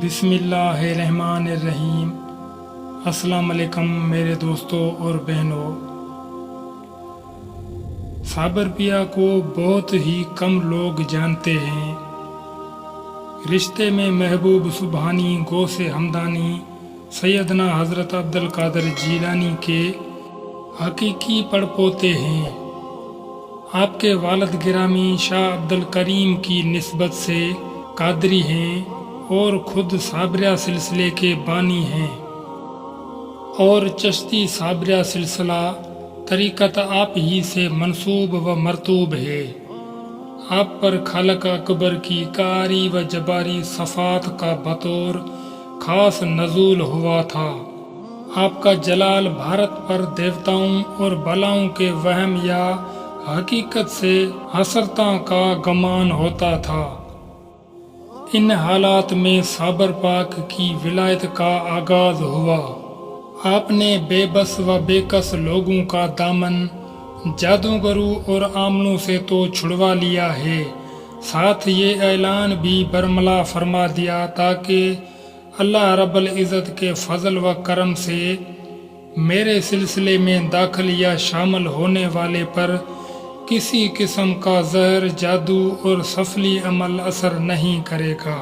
بسم اللہ الرحمن الرحیم۔ السلام علیکم میرے دوستوں اور بہنوں۔ صابر پیا کو بہت ہی کم لوگ جانتے ہیں۔ رشتے میں محبوب سبحانی غوث ہمدانی سیدنا حضرت عبدالقادر جیلانی کے حقیقی پڑپوتے ہیں۔ آپ کے والد گرامی شاہ عبدالکریم کی نسبت سے قادری ہیں اور خود صابریہ سلسلے کے بانی ہیں، اور چشتی صابریہ سلسلہ طریقت آپ ہی سے منسوب و مرتوب ہے۔ آپ پر خالق اکبر کی قاری و جباری صفات کا بطور خاص نزول ہوا تھا۔ آپ کا جلال بھارت پر دیوتاؤں اور بلاؤں کے وہم یا حقیقت سے حسرتاں کا گمان ہوتا تھا۔ ان حالات میں صابر پاک کی ولایت کا آغاز ہوا۔ آپ نے بے بس و بے کس لوگوں کا دامن جادوگروں اور عاملوں سے تو چھڑوا لیا ہے، ساتھ یہ اعلان بھی برملا فرما دیا تاکہ اللہ رب العزت کے فضل و کرم سے میرے سلسلے میں داخل یا شامل ہونے والے پر کسی قسم کا زہر، جادو اور سفلی عمل اثر نہیں کرے گا۔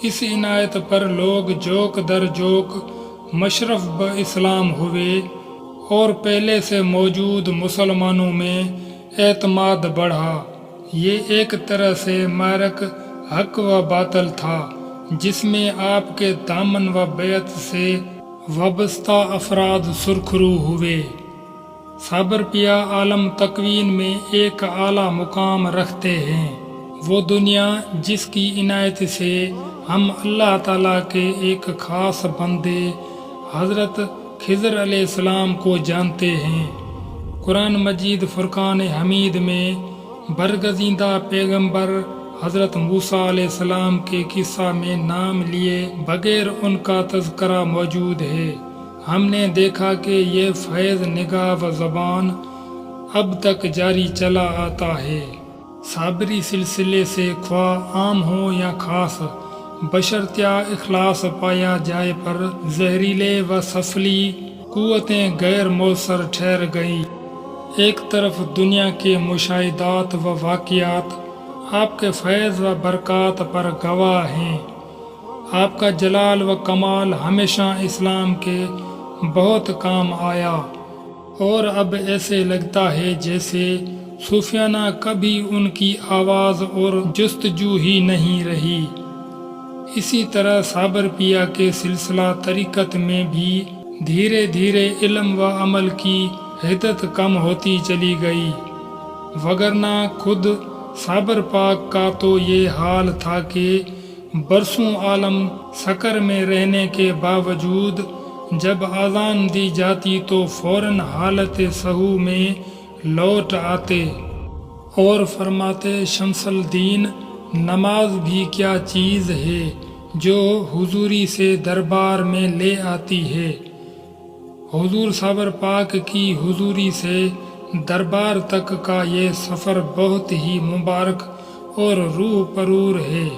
اس عنایت پر لوگ جوک در جوک مشرف اسلام ہوئے اور پہلے سے موجود مسلمانوں میں اعتماد بڑھا۔ یہ ایک طرح سے معرک حق و باطل تھا جس میں آپ کے دامن و بیعت سے وابستہ افراد سرخرو ہوئے۔ صابر پیا عالم تکوین میں ایک اعلیٰ مقام رکھتے ہیں۔ وہ دنیا جس کی عنایت سے ہم اللہ تعالیٰ کے ایک خاص بندے حضرت خضر علیہ السلام کو جانتے ہیں۔ قرآن مجید فرقان حمید میں برگزیدہ پیغمبر حضرت موسیٰ علیہ السلام کے قصہ میں نام لیے بغیر ان کا تذکرہ موجود ہے۔ ہم نے دیکھا کہ یہ فیض نگاہ و زبان اب تک جاری چلا آتا ہے۔ صابری سلسلے سے خواہ عام ہو یا خاص، بشرطیہ اخلاص پایا جائے پر زہریلے و سفلی قوتیں غیر مؤثر ٹھہر گئیں۔ ایک طرف دنیا کے مشاہدات و واقعات آپ کے فیض و برکات پر گواہ ہیں۔ آپ کا جلال و کمال ہمیشہ اسلام کے بہت کام آیا، اور اب ایسے لگتا ہے جیسے صوفیانہ کبھی ان کی آواز اور جستجو ہی نہیں رہی۔ اسی طرح صابر پیا کے سلسلہ طریقت میں بھی دھیرے دھیرے علم و عمل کی حدت کم ہوتی چلی گئی، وگرنہ خود صابر پاک کا تو یہ حال تھا کہ برسوں عالم سکر میں رہنے کے باوجود جب اذان دی جاتی تو فوراً حالت سہو میں لوٹ آتے اور فرماتے، شمس الدین، نماز بھی کیا چیز ہے جو حضوری سے دربار میں لے آتی ہے۔ حضور صابر پاک کی حضوری سے دربار تک کا یہ سفر بہت ہی مبارک اور روح پرور ہے۔